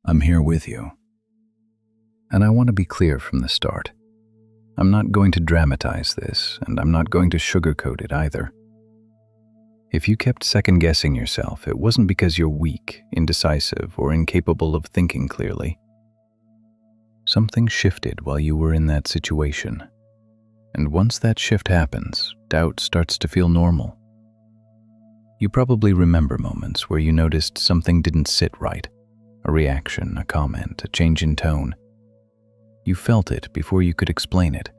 I'm here with you. And I want to be clear from the start. I'm not going to dramatize this, and I'm not going to sugarcoat it either. If you kept second-guessing yourself, it wasn't because you're weak, indecisive, or incapable of thinking clearly. Something shifted while you were in that situation. And once that shift happens, doubt starts to feel normal. You probably remember moments where you noticed something didn't sit right. A reaction, a comment, a change in tone. You felt it before you could explain it.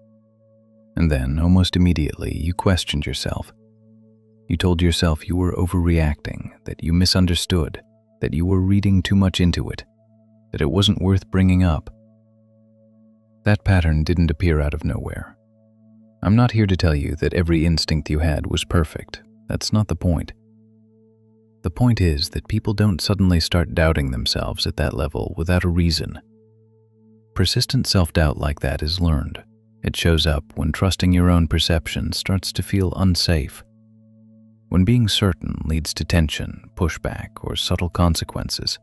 And then, almost immediately, you questioned yourself. You told yourself you were overreacting, that you misunderstood, that you were reading too much into it, that it wasn't worth bringing up. That pattern didn't appear out of nowhere. I'm not here to tell you that every instinct you had was perfect. That's not the point. The point is that people don't suddenly start doubting themselves at that level without a reason. Persistent self-doubt like that is learned. It shows up when trusting your own perception starts to feel unsafe. When being certain leads to tension, pushback, or subtle consequences.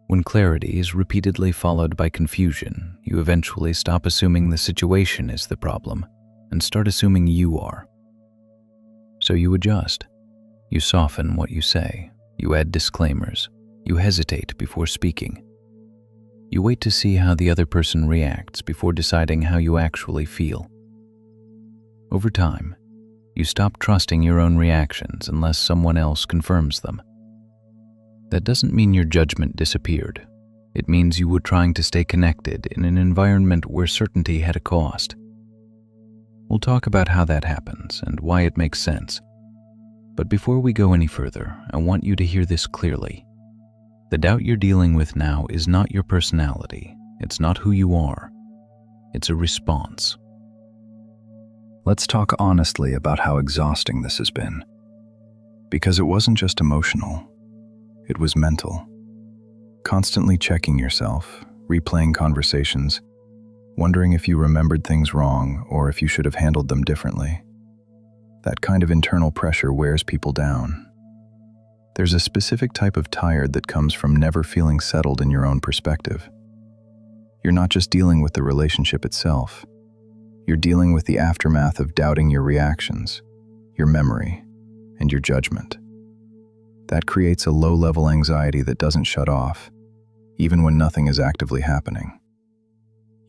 When clarity is repeatedly followed by confusion, you eventually stop assuming the situation is the problem and start assuming you are. So you adjust. You soften what you say. You add disclaimers. You hesitate before speaking. You wait to see how the other person reacts before deciding how you actually feel. Over time, you stop trusting your own reactions unless someone else confirms them. That doesn't mean your judgment disappeared. It means you were trying to stay connected in an environment where certainty had a cost. We'll talk about how that happens and why it makes sense. But before we go any further, I want you to hear this clearly. The doubt you're dealing with now is not your personality. It's not who you are. It's a response. Let's talk honestly about how exhausting this has been. Because it wasn't just emotional. It was mental. Constantly checking yourself, replaying conversations, wondering if you remembered things wrong or if you should have handled them differently. That kind of internal pressure wears people down. There's a specific type of tired that comes from never feeling settled in your own perspective. You're not just dealing with the relationship itself. You're dealing with the aftermath of doubting your reactions, your memory, and your judgment. That creates a low-level anxiety that doesn't shut off, even when nothing is actively happening.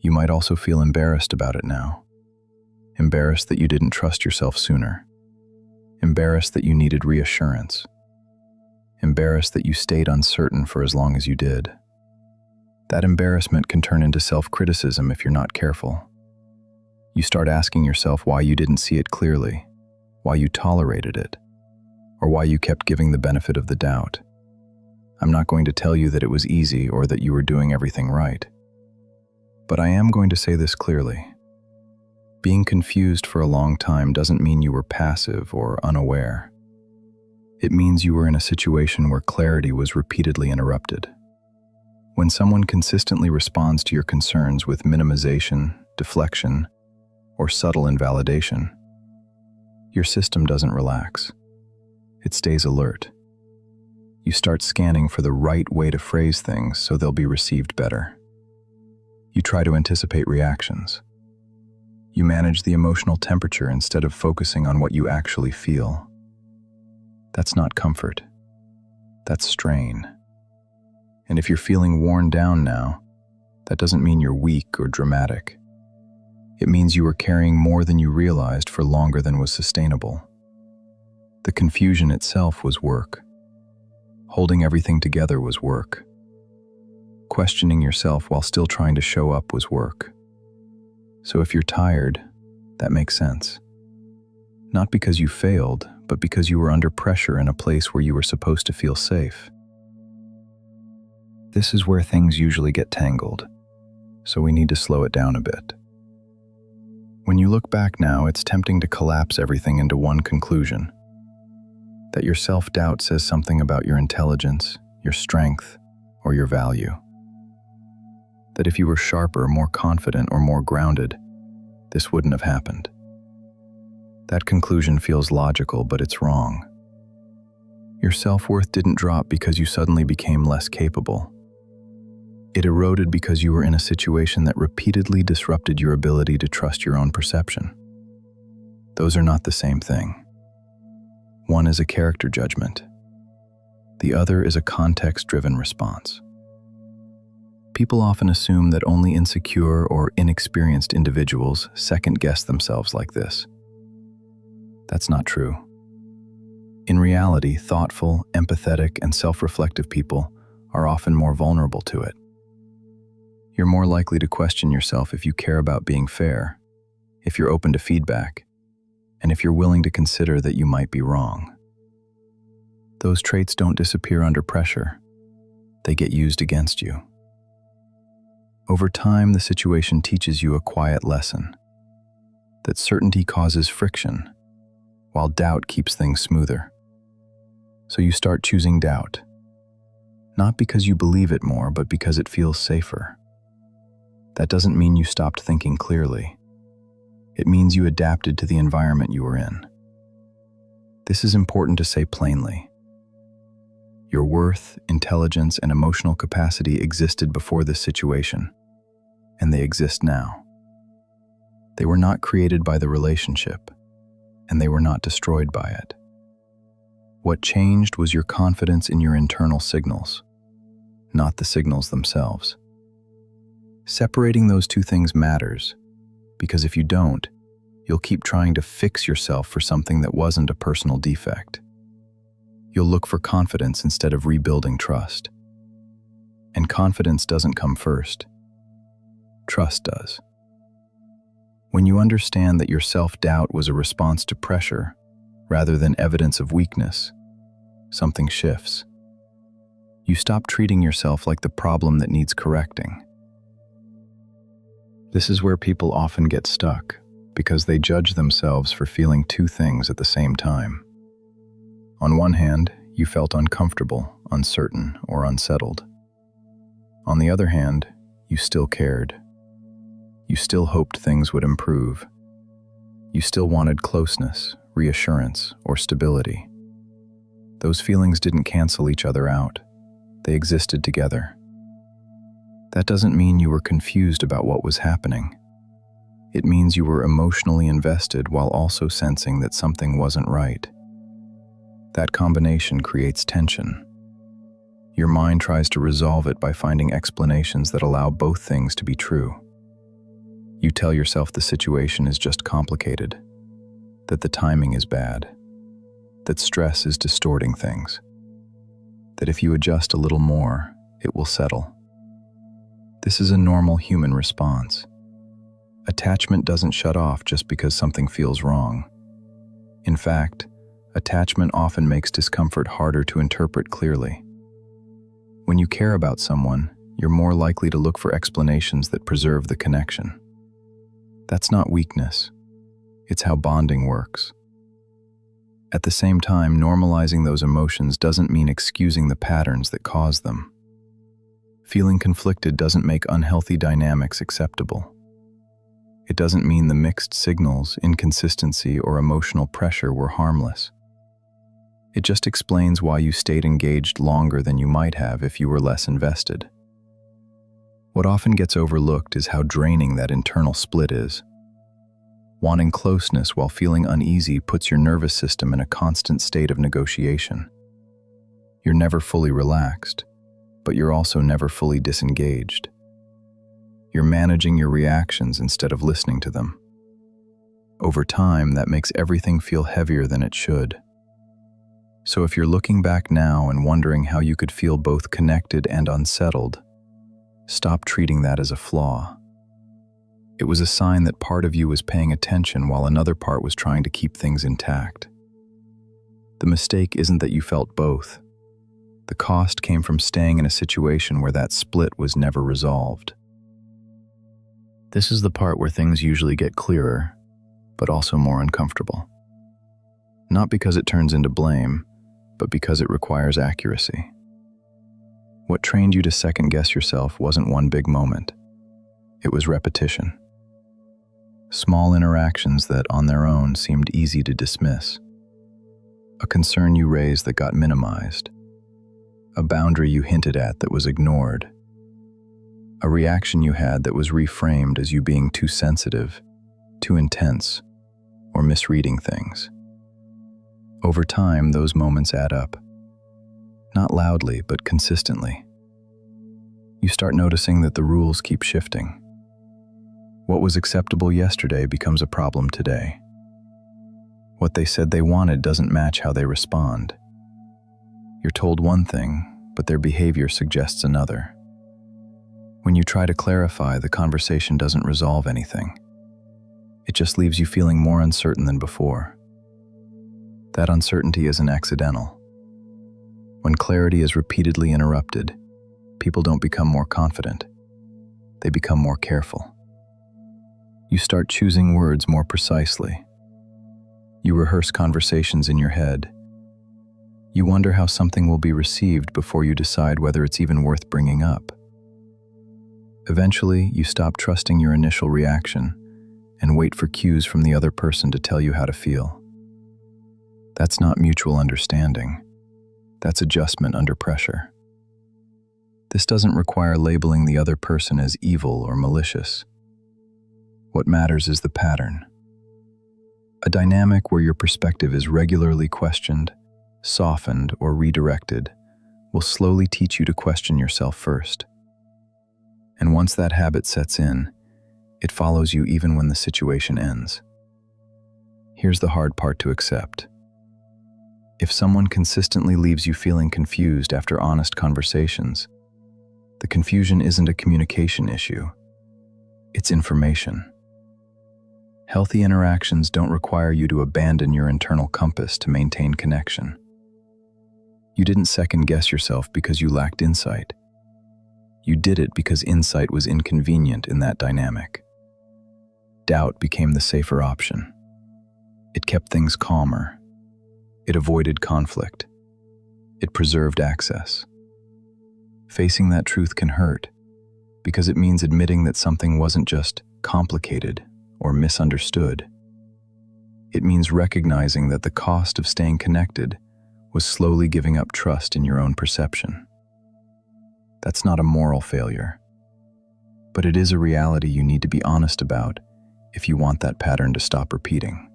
You might also feel embarrassed about it now. Embarrassed that you didn't trust yourself sooner. Embarrassed that you needed reassurance. Embarrassed that you stayed uncertain for as long as you did. That embarrassment can turn into self-criticism if you're not careful. You start asking yourself why you didn't see it clearly, why you tolerated it, or why you kept giving the benefit of the doubt. I'm not going to tell you that it was easy or that you were doing everything right. But I am going to say this clearly. Being confused for a long time doesn't mean you were passive or unaware. It means you were in a situation where clarity was repeatedly interrupted. When someone consistently responds to your concerns with minimization, deflection, or subtle invalidation, your system doesn't relax. It stays alert. You start scanning for the right way to phrase things so they'll be received better. You try to anticipate reactions. You manage the emotional temperature instead of focusing on what you actually feel. That's not comfort. That's strain. And if you're feeling worn down now, that doesn't mean you're weak or dramatic. It means you were carrying more than you realized for longer than was sustainable. The confusion itself was work. Holding everything together was work. Questioning yourself while still trying to show up was work. So if you're tired, that makes sense. Not because you failed, but because you were under pressure in a place where you were supposed to feel safe. This is where things usually get tangled, so we need to slow it down a bit. When you look back now, it's tempting to collapse everything into one conclusion. That your self-doubt says something about your intelligence, your strength, or your value. That if you were sharper, more confident, or more grounded, this wouldn't have happened. That conclusion feels logical, but it's wrong. Your self-worth didn't drop because you suddenly became less capable. It eroded because you were in a situation that repeatedly disrupted your ability to trust your own perception. Those are not the same thing. One is a character judgment. The other is a context-driven response. People often assume that only insecure or inexperienced individuals second-guess themselves like this. That's not true. In reality, thoughtful, empathetic, and self-reflective people are often more vulnerable to it. You're more likely to question yourself if you care about being fair, if you're open to feedback, and if you're willing to consider that you might be wrong. Those traits don't disappear under pressure. They get used against you. Over time, the situation teaches you a quiet lesson, that certainty causes friction, while doubt keeps things smoother. So you start choosing doubt, not because you believe it more, but because it feels safer. That doesn't mean you stopped thinking clearly. It means you adapted to the environment you were in. This is important to say plainly. Your worth, intelligence, and emotional capacity existed before this situation, and they exist now. They were not created by the relationship, and they were not destroyed by it. What changed was your confidence in your internal signals, not the signals themselves. Separating those two things matters, because if you don't, you'll keep trying to fix yourself for something that wasn't a personal defect. You'll look for confidence instead of rebuilding trust. And confidence doesn't come first. Trust does. When you understand that your self-doubt was a response to pressure rather than evidence of weakness, something shifts. You stop treating yourself like the problem that needs correcting. This is where people often get stuck, because they judge themselves for feeling two things at the same time. On one hand, you felt uncomfortable, uncertain, or unsettled. On the other hand, you still cared. You still hoped things would improve. You still wanted closeness, reassurance, or stability. Those feelings didn't cancel each other out. They existed together. That doesn't mean you were confused about what was happening. It means you were emotionally invested while also sensing that something wasn't right. That combination creates tension. Your mind tries to resolve it by finding explanations that allow both things to be true. You tell yourself the situation is just complicated, that the timing is bad, that stress is distorting things, that if you adjust a little more, it will settle. This is a normal human response. Attachment doesn't shut off just because something feels wrong. In fact, attachment often makes discomfort harder to interpret clearly. When you care about someone, you're more likely to look for explanations that preserve the connection. That's not weakness. It's how bonding works. At the same time, normalizing those emotions doesn't mean excusing the patterns that cause them. Feeling conflicted doesn't make unhealthy dynamics acceptable. It doesn't mean the mixed signals, inconsistency, or emotional pressure were harmless. It just explains why you stayed engaged longer than you might have if you were less invested. What often gets overlooked is how draining that internal split is. Wanting closeness while feeling uneasy puts your nervous system in a constant state of negotiation. You're never fully relaxed, but you're also never fully disengaged. You're managing your reactions instead of listening to them. Over time, that makes everything feel heavier than it should. So if you're looking back now and wondering how you could feel both connected and unsettled, stop treating that as a flaw. It was a sign that part of you was paying attention while another part was trying to keep things intact. The mistake isn't that you felt both. The cost came from staying in a situation where that split was never resolved. This is the part where things usually get clearer, but also more uncomfortable. Not because it turns into blame, but because it requires accuracy. What trained you to second-guess yourself wasn't one big moment. It was repetition. Small interactions that, on their own, seemed easy to dismiss. A concern you raised that got minimized. A boundary you hinted at that was ignored. a reaction you had that was reframed as you being too sensitive, too intense, or misreading things. Over time, those moments add up. Not loudly, but consistently. You start noticing that the rules keep shifting. What was acceptable yesterday becomes a problem today. What they said they wanted doesn't match how they respond. You're told one thing, but their behavior suggests another. When you try to clarify, the conversation doesn't resolve anything. It just leaves you feeling more uncertain than before. That uncertainty isn't accidental. When clarity is repeatedly interrupted, people don't become more confident. They become more careful. You start choosing words more precisely. You rehearse conversations in your head. You wonder how something will be received before you decide whether it's even worth bringing up. Eventually, you stop trusting your initial reaction and wait for cues from the other person to tell you how to feel. That's not mutual understanding. That's adjustment under pressure. This doesn't require labeling the other person as evil or malicious. What matters is the pattern. A dynamic where your perspective is regularly questioned, softened, or redirected will slowly teach you to question yourself first. And once that habit sets in, it follows you even when the situation ends. Here's the hard part to accept. If someone consistently leaves you feeling confused after honest conversations, the confusion isn't a communication issue. It's information. Healthy interactions don't require you to abandon your internal compass to maintain connection. You didn't second-guess yourself because you lacked insight. You did it because insight was inconvenient in that dynamic. Doubt became the safer option. It kept things calmer. It avoided conflict. It preserved access. Facing that truth can hurt, because it means admitting that something wasn't just complicated or misunderstood. It means recognizing that the cost of staying connected was slowly giving up trust in your own perception. That's not a moral failure, but it is a reality you need to be honest about if you want that pattern to stop repeating.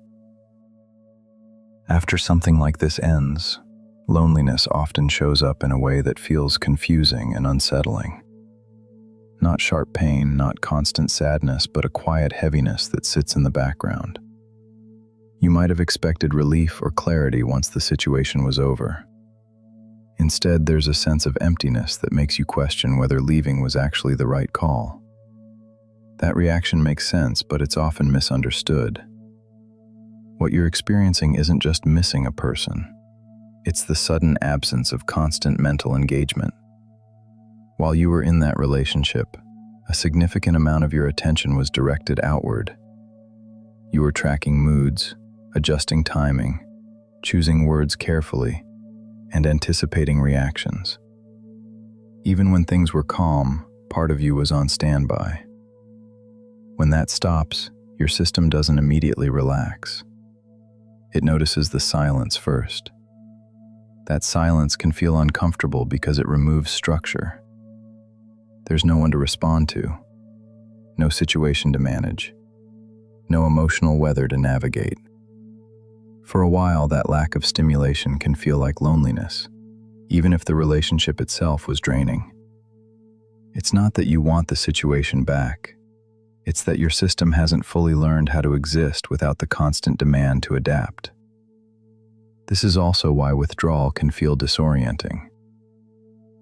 After something like this ends, loneliness often shows up in a way that feels confusing and unsettling. Not sharp pain, not constant sadness, but a quiet heaviness that sits in the background. You might have expected relief or clarity once the situation was over. Instead, there's a sense of emptiness that makes you question whether leaving was actually the right call. That reaction makes sense, but it's often misunderstood. What you're experiencing isn't just missing a person. It's the sudden absence of constant mental engagement. While you were in that relationship, a significant amount of your attention was directed outward. You were tracking moods, adjusting timing, choosing words carefully, and anticipating reactions. Even when things were calm, part of you was on standby. When that stops, your system doesn't immediately relax. It notices the silence first. That silence can feel uncomfortable because it removes structure. There's no one to respond to, no situation to manage, no emotional weather to navigate. For a while, that lack of stimulation can feel like loneliness, even if the relationship itself was draining. It's not that you want the situation back. It's that your system hasn't fully learned how to exist without the constant demand to adapt. This is also why withdrawal can feel disorienting.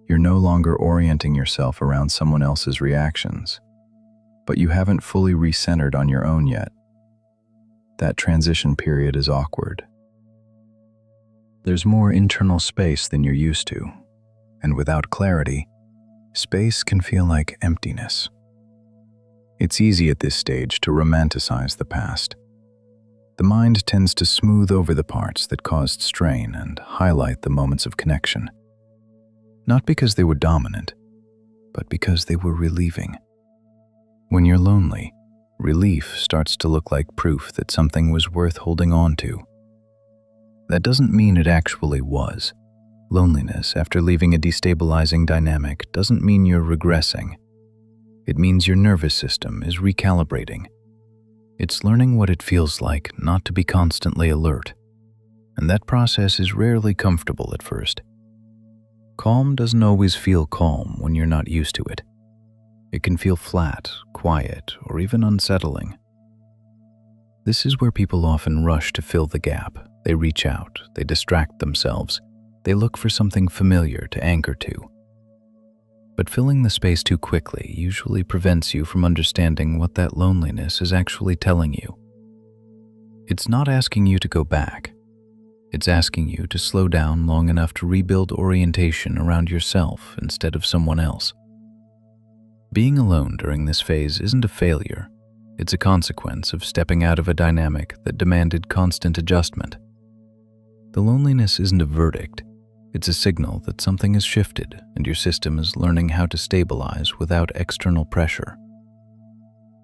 You're no longer orienting yourself around someone else's reactions, but you haven't fully recentered on your own yet. That transition period is awkward. There's more internal space than you're used to, and without clarity, space can feel like emptiness. It's easy at this stage to romanticize the past. The mind tends to smooth over the parts that caused strain and highlight the moments of connection. Not because they were dominant, but because they were relieving. When you're lonely, relief starts to look like proof that something was worth holding on to. That doesn't mean it actually was. Loneliness after leaving a destabilizing dynamic doesn't mean you're regressing. It means your nervous system is recalibrating. It's learning what it feels like not to be constantly alert, and that process is rarely comfortable at first. Calm doesn't always feel calm when you're not used to it. It can feel flat, quiet, or even unsettling. This is where people often rush to fill the gap. They reach out, they distract themselves, they look for something familiar to anchor to. But filling the space too quickly usually prevents you from understanding what that loneliness is actually telling you. It's not asking you to go back. It's asking you to slow down long enough to rebuild orientation around yourself instead of someone else. Being alone during this phase isn't a failure. It's a consequence of stepping out of a dynamic that demanded constant adjustment. The loneliness isn't a verdict. It's a signal that something has shifted and your system is learning how to stabilize without external pressure.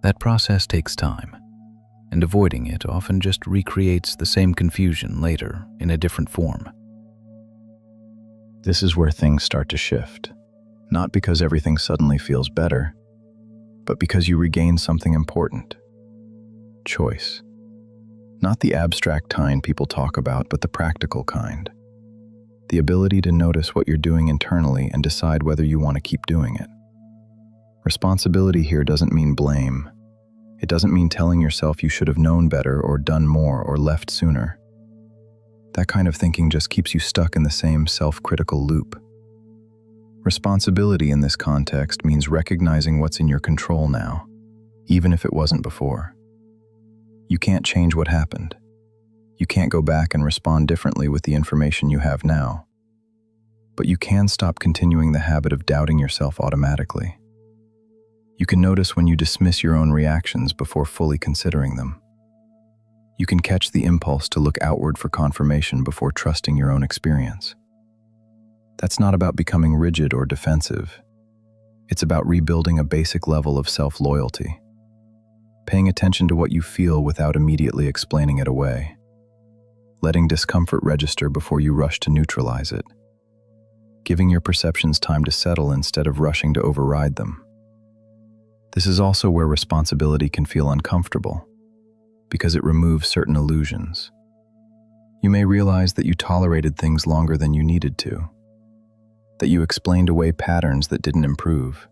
That process takes time, and avoiding it often just recreates the same confusion later in a different form. This is where things start to shift, not because everything suddenly feels better, but because you regain something important: choice. Not the abstract kind people talk about, but the practical kind. The ability to notice what you're doing internally and decide whether you want to keep doing it. Responsibility here doesn't mean blame. It doesn't mean telling yourself you should have known better or done more or left sooner. That kind of thinking just keeps you stuck in the same self-critical loop. Responsibility in this context means recognizing what's in your control now, even if it wasn't before. You can't change what happened. You can't go back and respond differently with the information you have now. But you can stop continuing the habit of doubting yourself automatically. You can notice when you dismiss your own reactions before fully considering them. You can catch the impulse to look outward for confirmation before trusting your own experience. That's not about becoming rigid or defensive. It's about rebuilding a basic level of self-loyalty. Paying attention to what you feel without immediately explaining it away. Letting discomfort register before you rush to neutralize it. Giving your perceptions time to settle instead of rushing to override them. This is also where responsibility can feel uncomfortable, because it removes certain illusions. You may realize that you tolerated things longer than you needed to, that you explained away patterns that didn't improve,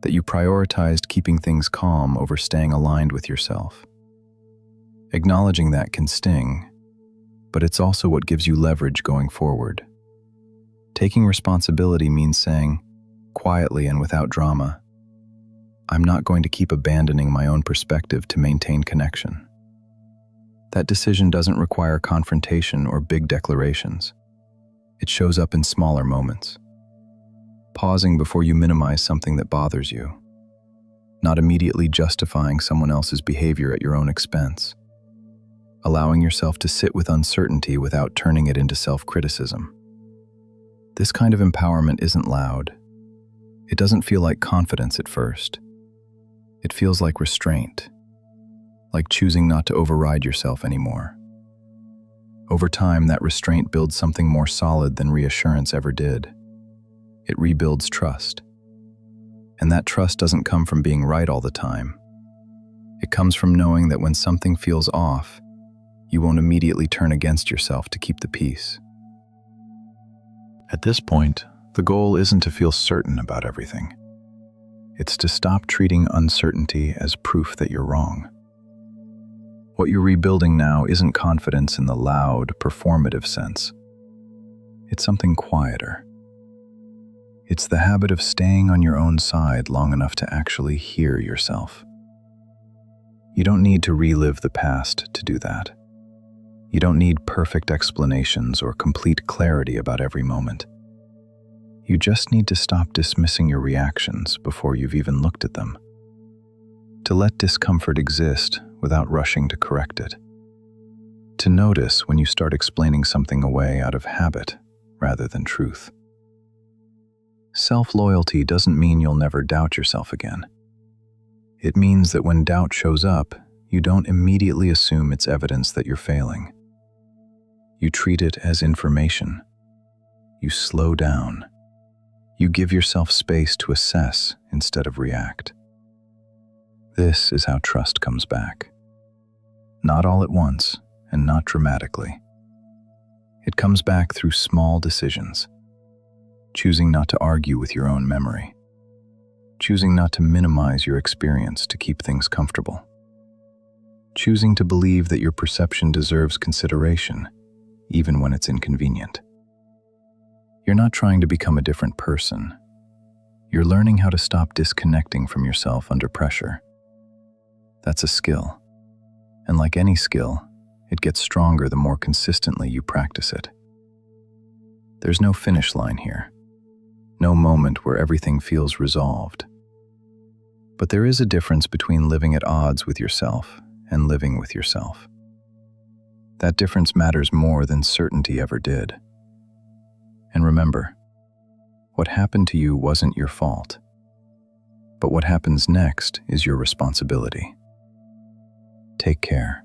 that you prioritized keeping things calm over staying aligned with yourself. Acknowledging that can sting, but it's also what gives you leverage going forward. Taking responsibility means saying, quietly and without drama, I'm not going to keep abandoning my own perspective to maintain connection. That decision doesn't require confrontation or big declarations. It shows up in smaller moments. Pausing before you minimize something that bothers you. Not immediately justifying someone else's behavior at your own expense. Allowing yourself to sit with uncertainty without turning it into self-criticism. This kind of empowerment isn't loud. It doesn't feel like confidence at first. It feels like restraint, like choosing not to override yourself anymore. Over time, that restraint builds something more solid than reassurance ever did. It rebuilds trust. And that trust doesn't come from being right all the time. It comes from knowing that when something feels off, you won't immediately turn against yourself to keep the peace. At this point, the goal isn't to feel certain about everything. It's to stop treating uncertainty as proof that you're wrong. What you're rebuilding now isn't confidence in the loud, performative sense. It's something quieter. It's the habit of staying on your own side long enough to actually hear yourself. You don't need to relive the past to do that. You don't need perfect explanations or complete clarity about every moment. You just need to stop dismissing your reactions before you've even looked at them. To let discomfort exist without rushing to correct it. To notice when you start explaining something away out of habit rather than truth. Self-loyalty doesn't mean you'll never doubt yourself again. It means that when doubt shows up, you don't immediately assume it's evidence that you're failing. You treat it as information. You slow down. You give yourself space to assess instead of react. This is how trust comes back. Not all at once, and not dramatically. It comes back through small decisions. Choosing not to argue with your own memory. Choosing not to minimize your experience to keep things comfortable. Choosing to believe that your perception deserves consideration, even when it's inconvenient. You're not trying to become a different person. You're learning how to stop disconnecting from yourself under pressure. That's a skill. And like any skill, it gets stronger the more consistently you practice it. There's no finish line here. No moment where everything feels resolved. But there is a difference between living at odds with yourself and living with yourself. That difference matters more than certainty ever did. And remember, what happened to you wasn't your fault. But what happens next is your responsibility. Take care.